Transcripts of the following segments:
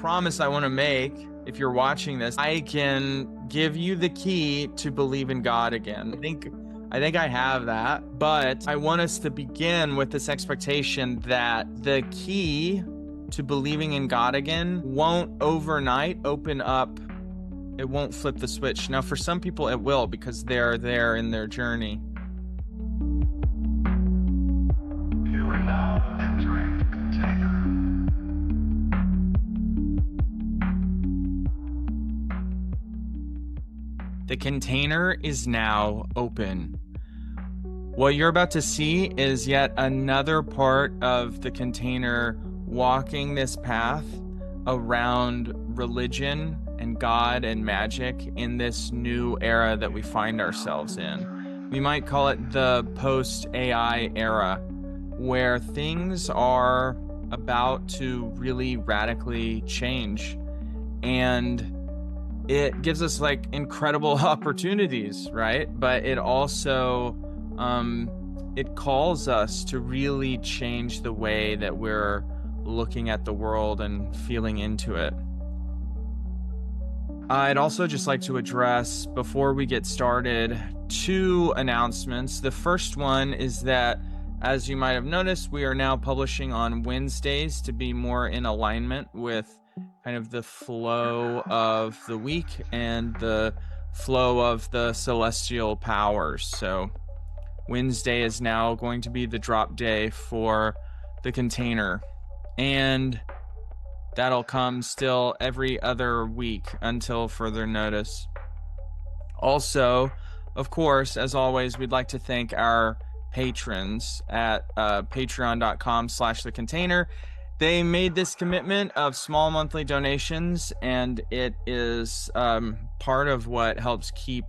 promise I want to make, if you're watching this, I can give you the key to believe in God again. I think I have that, but I want us to begin with this expectation that the key to believing in God again won't overnight open up. It won't flip the switch. Now, for some people, it will because they're there in their journey. You are now entering the container. The container is now open. What you're about to see is yet another part of the container walking this path around religion and God and magic in this new era that we find ourselves in. We might call it the post-AI era, where things are about to really radically change. And it gives us like incredible opportunities, right? But it also it calls us to really change the way that we're looking at the world and feeling into it. I'd also just like to address, before we get started, 2 announcements. The first one is that, as you might have noticed, we are now publishing on Wednesdays to be more in alignment with kind of the flow of the week and the flow of the celestial powers. So Wednesday is now going to be the drop day for the container. And that'll come still every other week until further notice. Also, of course, as always, we'd like to thank our patrons at patreon.com/thecontainer. They made this commitment of small monthly donations, and it is part of what helps keep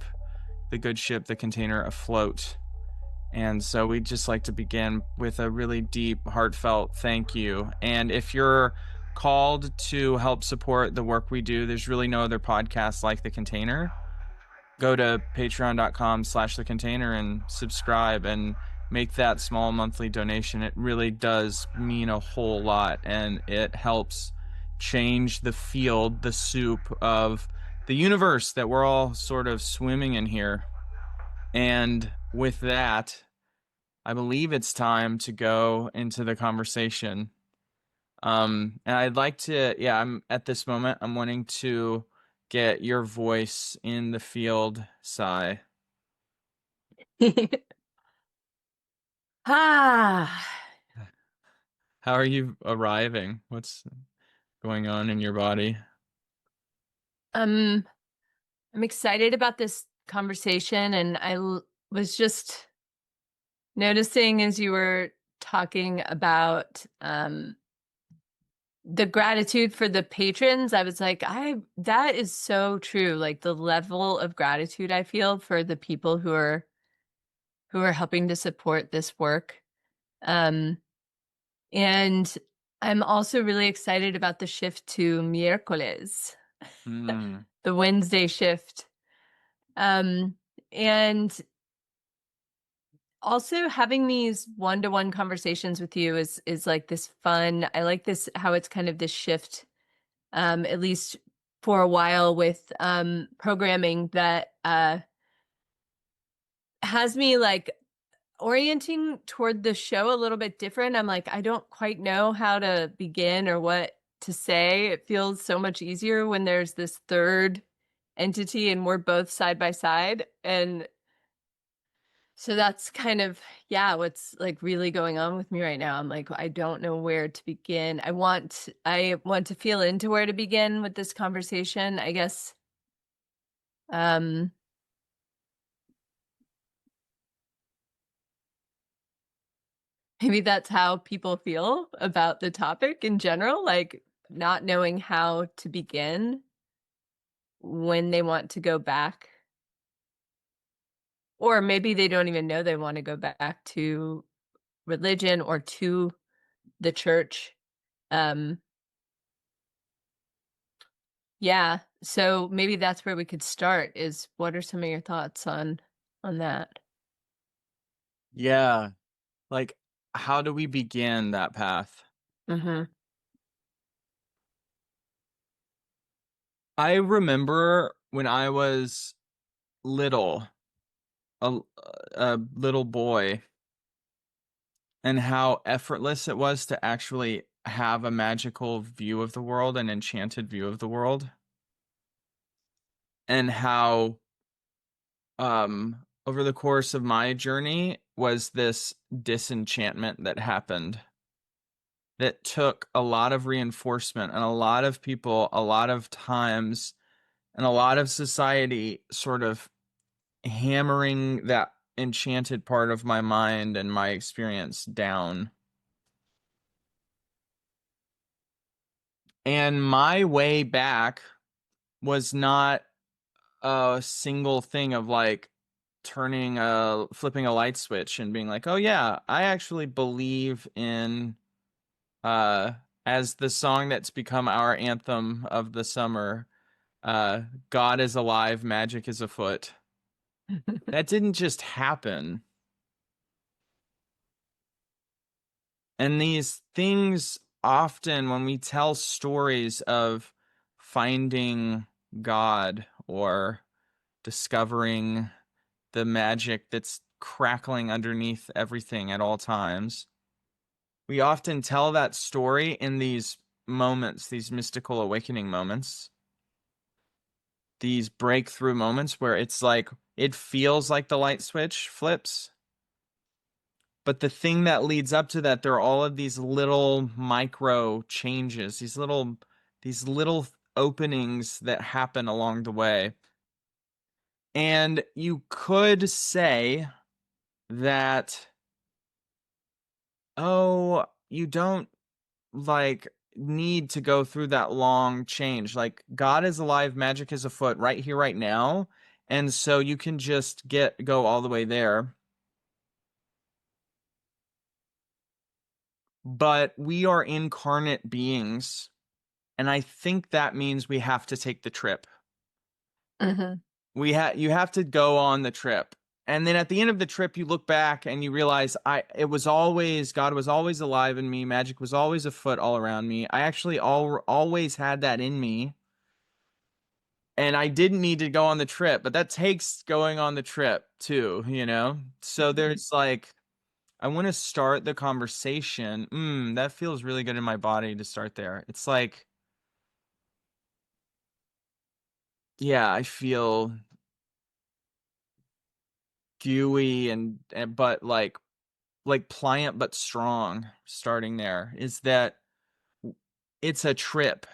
the good ship, the container, afloat. And so we'd just like to begin with a really deep, heartfelt thank you. And if you're called to help support the work we do, there's really no other podcast like The Container. Go to patreon.com/thecontainer and subscribe and make that small monthly donation. It really does mean a whole lot, and it helps change the field, the soup of the universe that we're all sort of swimming in here. And with that, I believe it's time to go into the conversation. And I'd like to, I'm at this moment, I'm wanting to get your voice in the field, Sigh. Ah, How are you arriving? What's going on in your body? I'm excited about this conversation, and was just noticing as you were talking about the gratitude for the patrons. I was like, that is so true. Like the level of gratitude I feel for the people who are helping to support this work. And I'm also really excited about the shift to miércoles. The Wednesday shift. And also having these one-to-one conversations with you is like this fun. I like this, how it's kind of this shift, at least for a while, with programming that has me like orienting toward the show a little bit different. I'm like, I don't quite know how to begin or what to say. It feels so much easier when there's this third entity and we're both side by side. And so that's kind of, what's like really going on with me right now. I'm like, I don't know where to begin. I want to feel into where to begin with this conversation, I guess. Maybe that's how people feel about the topic in general, like not knowing how to begin when they want to go back. Or maybe they don't even know they want to go back to religion or to the church. Yeah, so maybe that's where we could start, is what are some of your thoughts on that? Yeah. Like, how do we begin that path? Mm-hmm. I remember when I was little, a, a little boy, and how effortless it was to actually have a magical view of the world, an enchanted view of the world, and how over the course of my journey was this disenchantment that happened that took a lot of reinforcement and a lot of people, a lot of times, and a lot of society sort of hammering that enchanted part of my mind and my experience down. And my way back was not a single thing of like flipping a light switch and being like, "Oh yeah, I actually believe in uh as the song that's become our anthem of the summer, God is alive, magic is afoot." That didn't just happen. And these things often, when we tell stories of finding God or discovering the magic that's crackling underneath everything at all times, we often tell that story in these moments, these mystical awakening moments, these breakthrough moments where it's like it feels like the light switch flips. But the thing that leads up to that, there are all of these little micro changes, these little openings that happen along the way. And you could say that, oh, you don't like need to go through that long change. Like God is alive, magic is afoot right here, right now. And so you can just go all the way there. But we are incarnate beings. And I think that means we have to take the trip. Mhm. You have to go on the trip. And then at the end of the trip you look back and you realize I it was always God was always alive in me, magic was always afoot all around me. I actually always had that in me. And I didn't need to go on the trip, but that takes going on the trip too, you know? So there's like I want to start the conversation. That feels really good in my body to start there. It's like, yeah, I feel gooey and but like pliant but strong starting there is that it's a trip,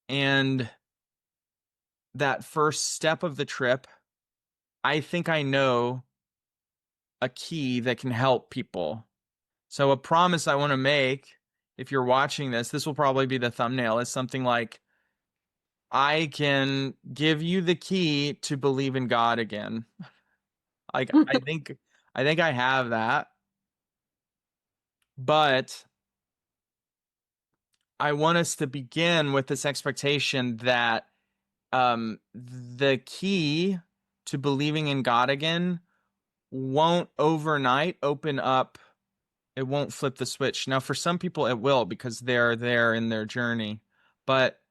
and that first step of the trip, I think I know a key that can help people. So a promise I want to make, if you're watching this will probably be the thumbnail, is something like, I can give you the key to believe in God again. Like I think I have that, but I want us to begin with this expectation that the key to believing in God again won't overnight open up, it won't flip the switch. Now, for some people, it will because they're there in their journey, but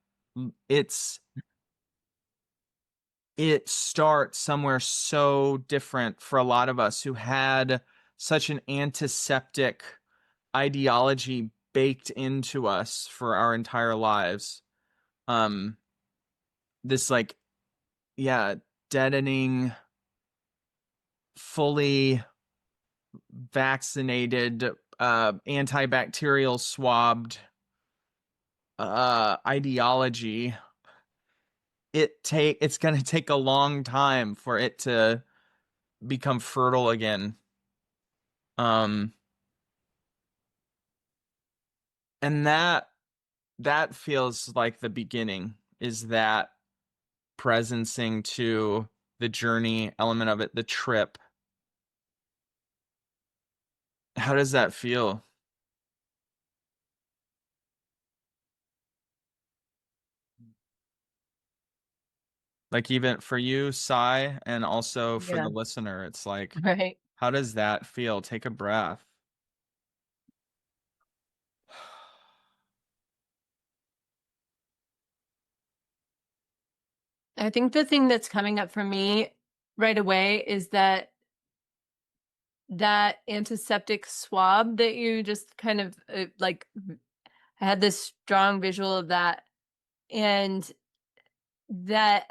it's it starts somewhere so different for a lot of us who had such an antiseptic ideology baked into us for our entire lives. Um, this like, yeah, deadening, fully vaccinated, antibacterial swabbed ideology. It's gonna take a long time for it to become fertile again. Um, and that feels like the beginning, is that presencing to the journey element of it, the trip. How does that feel? Like even for you, Sigh, and also for the Yeah, listener, it's like, right. how does that feel? Take a breath. I think the thing that's coming up for me right away is that antiseptic swab that you just kind of like I had this strong visual of that, and that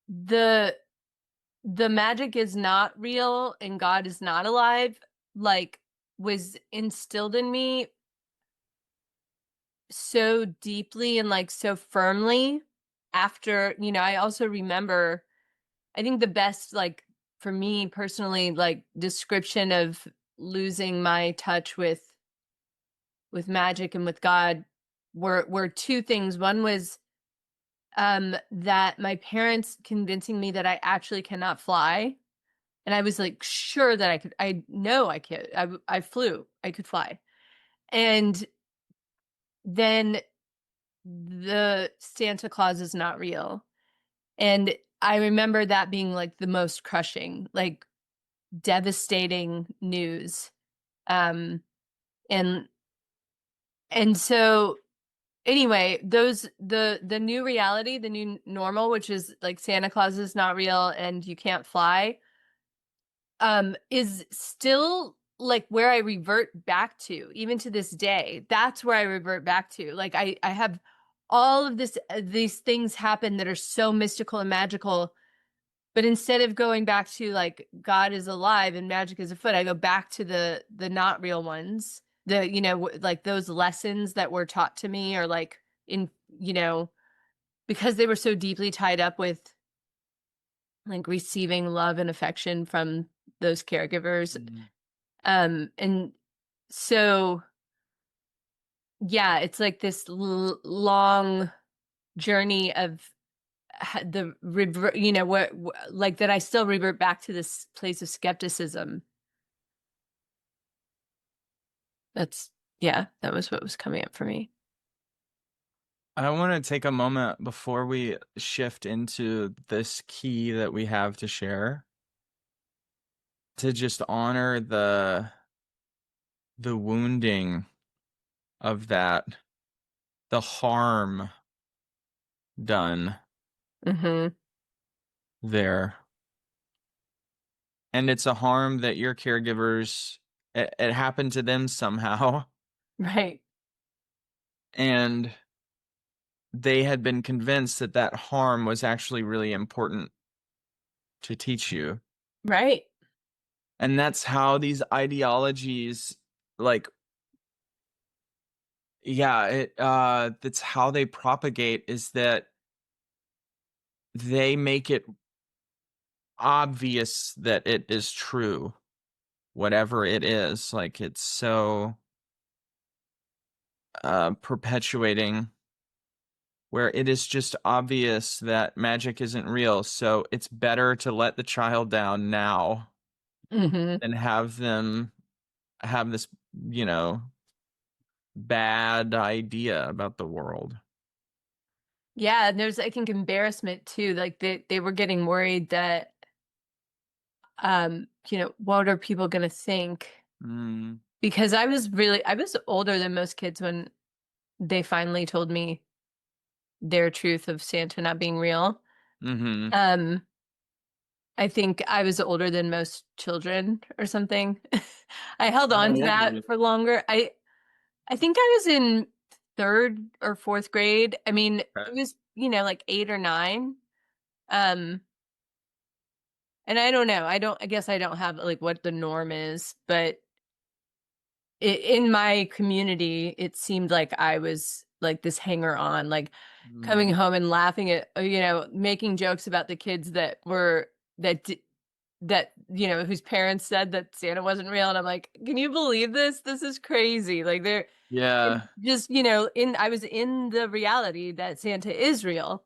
the the magic is not real and God is not alive, like, was instilled in me so deeply and like so firmly after, I also remember, I think the best, like, for me personally, like, description of losing my touch with magic and with God were two things. One was that my parents convincing me that I actually cannot fly. And I was like sure that I know I could. I flew. I could fly. And then the Santa Claus is not real. And I remember that being like the most crushing, like devastating news. Um and so anyway, the new reality, the new normal, which is like Santa Claus is not real and you can't fly, is still like where I revert back to, even to this day. That's where I revert back to. Like I have all of these things happen that are so mystical and magical, but instead of going back to like God is alive and magic is afoot, I go back to the not real ones. The like those lessons that were taught to me, or like in because they were so deeply tied up with like receiving love and affection from those caregivers. Mm. And so yeah, it's like this long journey of the revert, like that I still revert back to this place of skepticism. That's Yeah, that was what was coming up for me. I want to take a moment before we shift into this key that we have to share to just honor the wounding of that, the harm done Mm-hmm. there. And it's a harm that your caregivers, it happened to them somehow, Right. and they had been convinced that that harm was actually really important to teach you. Right. And that's how these ideologies, like, yeah, that's how they propagate, is that they make it obvious that it is true, whatever it is. Like, it's so perpetuating, where it is just obvious that magic isn't real, so it's better to let the child down now Mm-hmm. than have them have this, you know, bad idea about the world. Yeah, and there's, I think, embarrassment too. Like they were getting worried that what are people gonna think? Mm, Because I was older than most kids when they finally told me their truth of Santa not being real. mm-hmm. Um, I think I was older than most children or something. I held How on to old were that you? for longer. I think I was in third or fourth grade. I mean, Okay. it was, like 8 or 9. Um, and I don't know. I guess I don't have like what the norm is, but in my community, it seemed like I was like this hanger on, like coming Mm, home and laughing at, making jokes about the kids that whose parents said that Santa wasn't real. And I'm like, can you believe this? This is crazy. Like they're yeah, just, I was in the reality that Santa is real.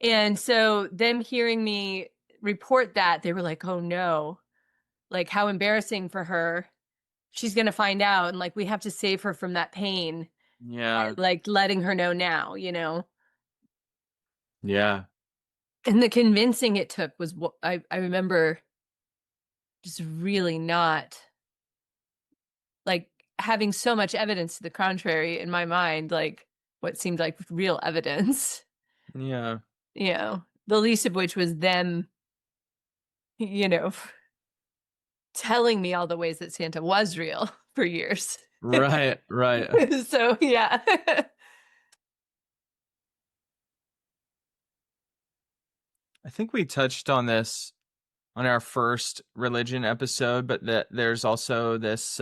And so them hearing me report that, they were like, oh no, like how embarrassing for her. She's going to find out. And like, we have to save her from that pain, yeah, like letting her know now, yeah. And the convincing it took was what I remember just really not like having so much evidence to the contrary in my mind, like what seemed like real evidence, Yeah. the least of which was them, you know, telling me all the ways that Santa was real for years. Right, right. So, yeah. I think we touched on this on our first religion episode, but that there's also this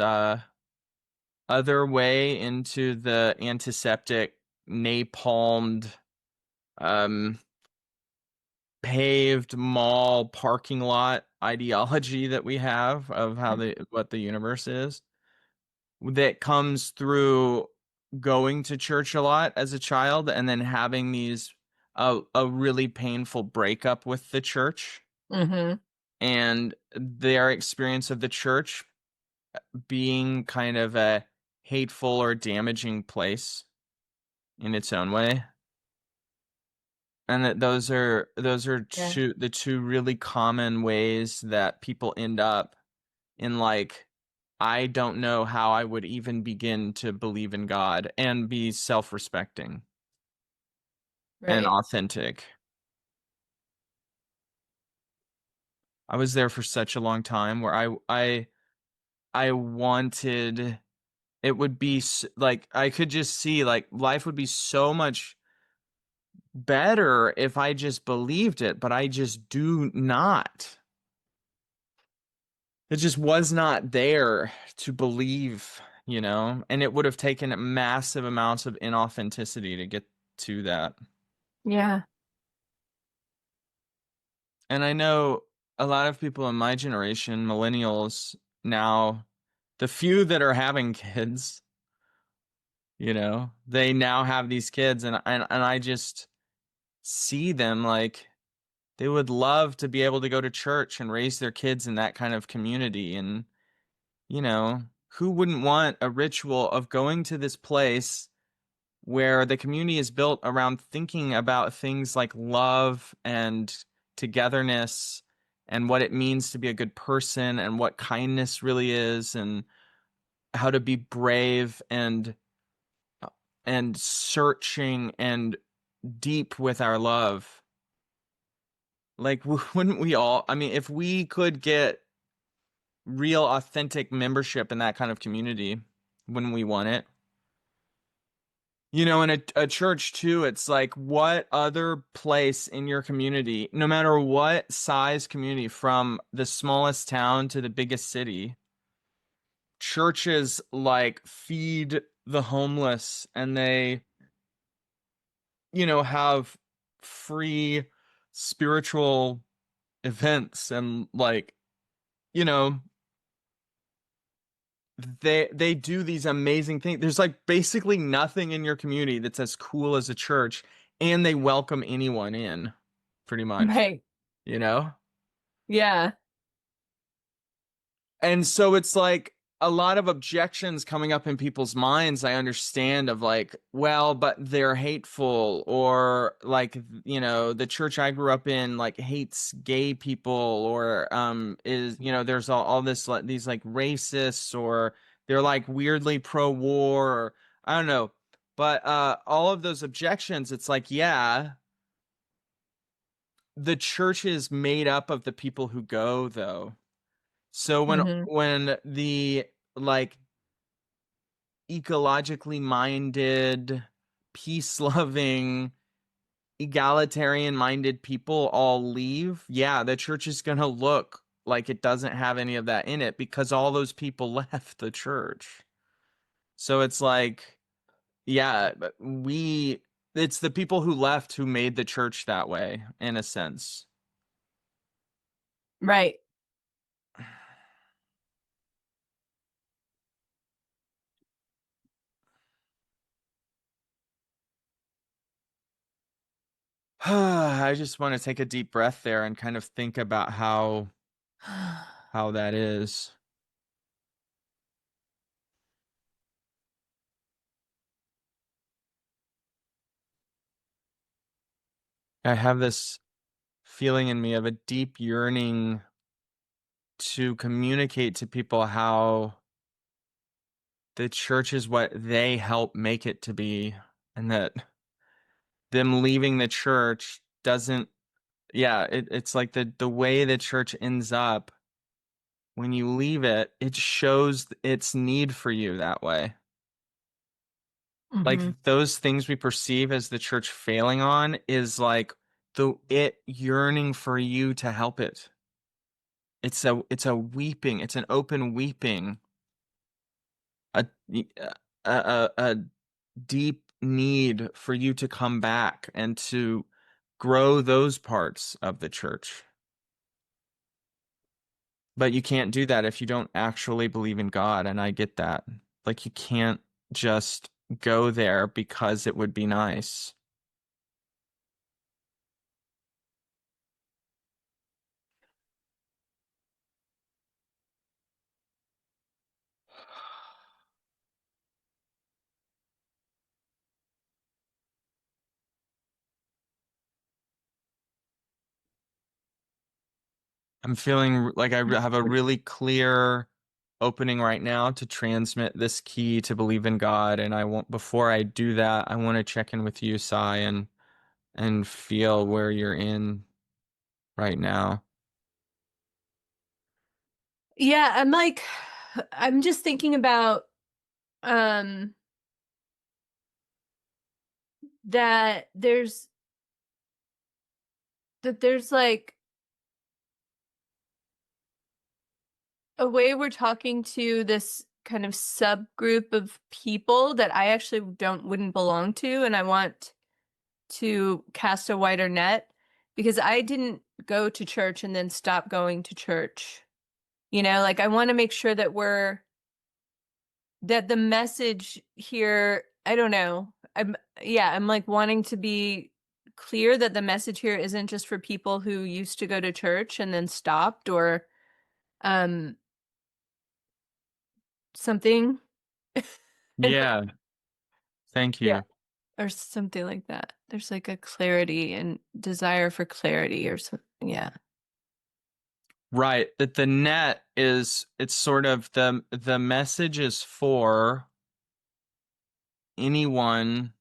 other way into the antiseptic, napalmed, um, paved mall parking lot ideology that we have of how what the universe is, that comes through going to church a lot as a child and then having these a really painful breakup with the church Hmm. and their experience of the church being kind of a hateful or damaging place in its own way. And that those are Yeah. the two really common ways that people end up in, like, I don't know how I would even begin to believe in God and be self-respecting and Right. authentic. I was there for such a long time where I wanted it would be like I could just see like life would be so much better if I just believed it, but I just do not. It just was not there to believe, and it would have taken massive amounts of inauthenticity to get to that. Yeah. And I know a lot of people in my generation, millennials, now, the few that are having kids, they now have these kids, and I just see them like they would love to be able to go to church and raise their kids in that kind of community. And, who wouldn't want a ritual of going to this place where the community is built around thinking about things like love and togetherness and what it means to be a good person and what kindness really is and how to be brave and searching and deep with our love. Like, wouldn't we all? I mean, if we could get real, authentic membership in that kind of community, wouldn't we want it? In a church too, it's like what other place in your community, no matter what size community, from the smallest town to the biggest city, churches like feed the homeless and they, have free spiritual events and like, you know, they do these amazing things. There's like basically nothing in your community that's as cool as a church, and they welcome anyone in, pretty much, Right. you know? Yeah. And so it's like a lot of objections coming up in people's minds, I understand, of like, well, but they're hateful, or like, the church I grew up in like hates gay people, or is, there's all this like these like racists, or they're like weirdly pro-war, or I don't know. But all of those objections, it's like, yeah, the church is made up of the people who go, though. So when Hmm. when the like ecologically minded, peace-loving, egalitarian-minded people all leave, yeah, the church is gonna look like it doesn't have any of that in it because all those people left the church. So it's like, yeah, but it's the people who left who made the church that way, in a sense. Right. I just want to take a deep breath there and kind of think about how that is. I have this feeling in me of a deep yearning to communicate to people how the church is what they help make it to be. and that them leaving the church doesn't, yeah, it's like the way the church ends up when you leave it, it shows its need for you that way. Like Hmm. those things we perceive as the church failing on is like the it yearning for you to help it. It's a weeping, it's an open weeping, a a deep need for you to come back and to grow those parts of the church. But you can't do that if you don't actually believe in God, and I get that. Like you can't just go there because it would be nice. I'm feeling like have a really clear opening right now to transmit this key to believe in God, and I want before I do that, I want to check in with you, Sigh, and feel where you're in right now. Yeah, I'm like, I'm just thinking about um that there's like a way we're talking to this kind of subgroup of people that I actually wouldn't belong to, and I want to cast a wider net because I didn't go to church and then stop going to church. Like I want to make sure that the message here, I don't know. I'm like wanting to be clear that the message here isn't just for people who used to go to church and then stopped or um something. Yeah, thank Yeah. you. Or something like that. There's like a clarity and desire for clarity or something. Yeah. Right, that the net is it's sort of the message is for anyone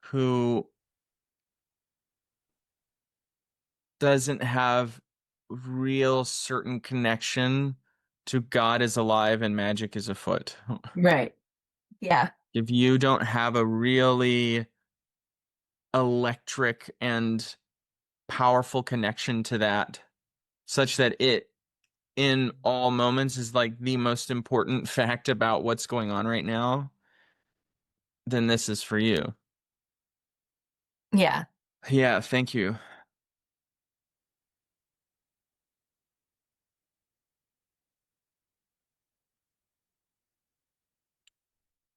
who doesn't have real certain connection to God is alive and magic is afoot. Right. Yeah. If you don't have a really electric and powerful connection to that, such that it in all moments is like the most important fact about what's going on right now, then this is for you. Yeah. Yeah, thank you.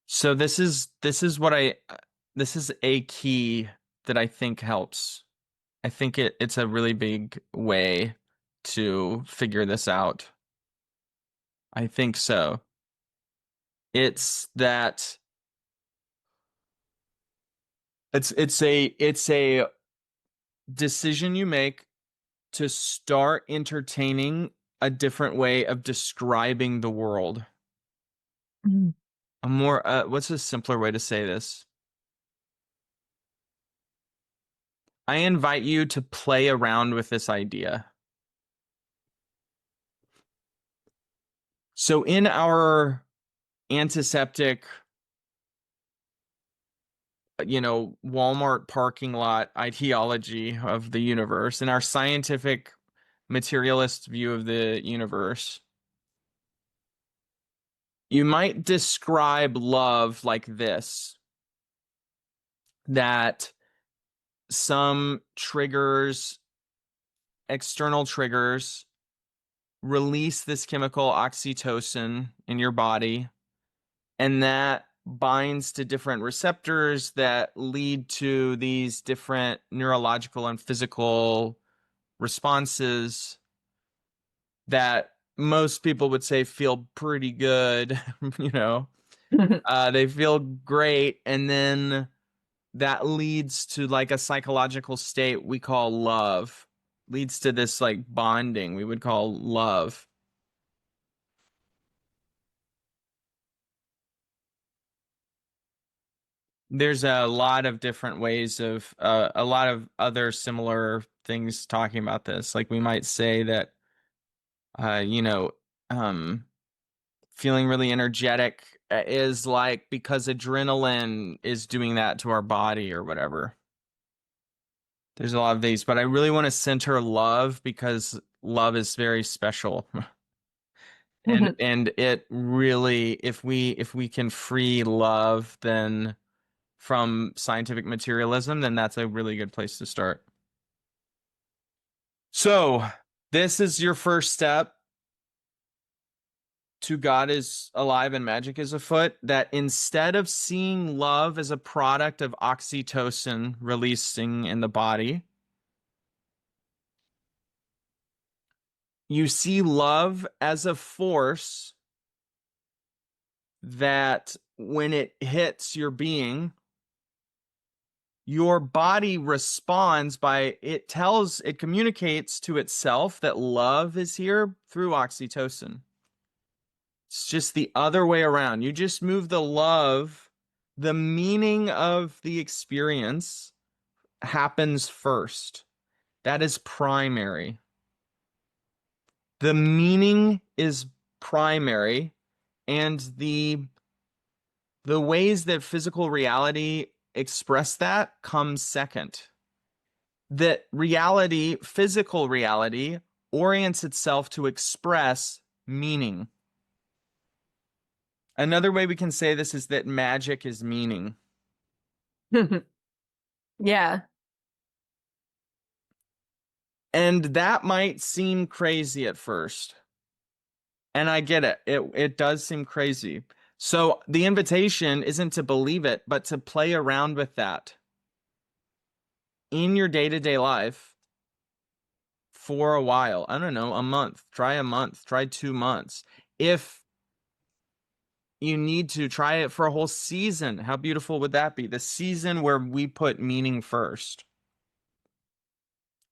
So this is what I this is a key that I think helps. I think it's a really big way to figure this out. I think so. It's that it's a decision you make to start entertaining a different way of describing the world. Mhm. A more what's a simpler way to say this? I invite you to play around with this idea. So in our antiseptic, Walmart parking lot ideology of the universe, in our scientific materialist view of the universe, you might describe love like this, that some triggers, external triggers, release this chemical oxytocin in your body, and that binds to different receptors that lead to these different neurological and physical responses that most people would say feel pretty good, you know. They feel great, and then that leads to like a psychological state we call love, leads to this like bonding we would call love. There's a lot of different ways of a lot of other similar things talking about this. Like we might say that you know, um feeling really energetic is like because adrenaline is doing that to our body or whatever. There's a lot of these, but I really want to center love because love is very special. And it really, if we can free love then from scientific materialism, then that's a really good place to start. So, this is your first step to God is alive and magic is afoot, that instead of seeing love as a product of oxytocin releasing in the body, you see love as a force that when it hits your being, your body responds by it communicates to itself that love is here through oxytocin. It's just the other way around. You just move the love, the meaning of the experience happens first. That is primary. The meaning is primary, and the ways that physical reality express that comes second. That reality, physical reality, orients itself to express meaning. Another way we can say this is that magic is meaning. Yeah. And that might seem crazy at first. And I get it. It does seem crazy. So the invitation isn't to believe it, but to play around with that in your day-to-day life for a while. I don't know, a month. Try a month. Try 2 months. If you need to try it for a whole season, how beautiful would that be? The season where we put meaning first.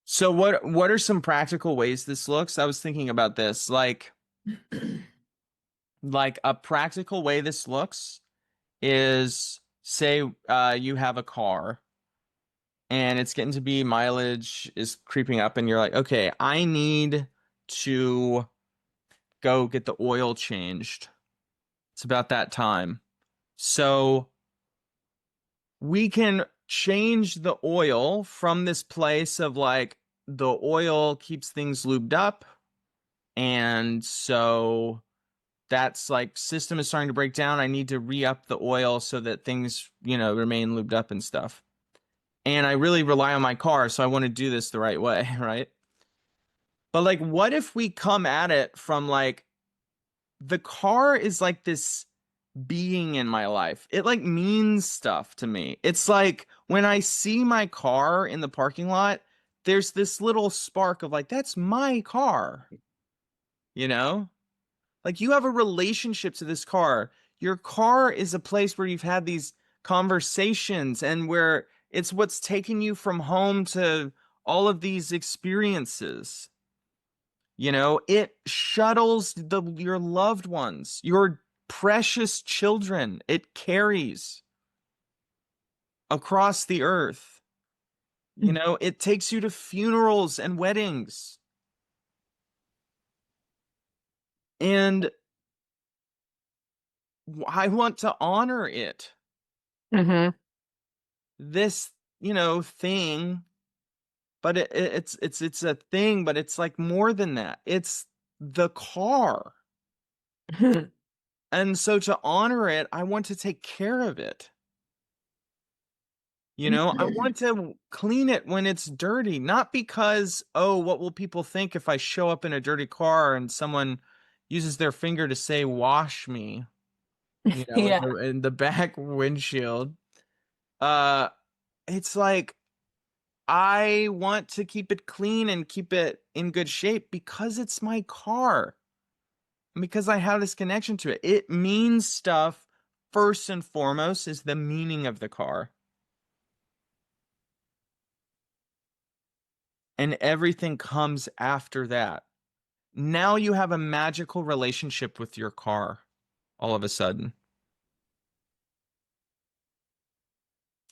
So what are some practical ways this looks? I was thinking about this. Like a practical way this looks is say you have a car and it's getting to be mileage is creeping up and you're like, okay, I need to go get the oil changed. It's about that time. So we can change the oil from this place of like the oil keeps things lubed up. And so that's like system is starting to break down. I need to re-up the oil so that things, remain lubed up and stuff. And I really rely on my car, so I want to do this the right way, right? But like, what if we come at it from like the car is like this being in my life. It like means stuff to me. It's like when I see my car in the parking lot, there's this little spark of like, that's my car, you know? Like you have a relationship to this car. Your car is a place where you've had these conversations and where it's what's taking you from home to all of these experiences. It shuttles your loved ones, your precious children. It carries across the earth. It takes you to funerals and weddings. And I want to honor it. Hmm. This, thing, but it's a thing, but it's like more than that. It's the car. And so to honor it, I want to take care of it. I want to clean it when it's dirty, not because, oh, what will people think if I show up in a dirty car and someone uses their finger to say, wash me, Yeah. in the back windshield. Uh, it's like, I want to keep it clean and keep it in good shape because it's my car and because I have this connection to it. It means stuff. First and foremost is the meaning of the car. And everything comes after that. Now you have a magical relationship with your car all of a sudden.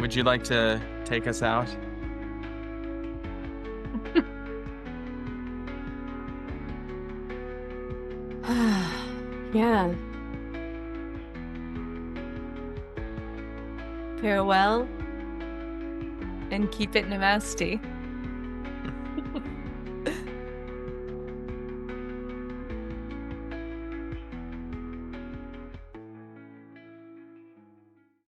would you like to take us out? Yeah. Farewell and keep it namaste.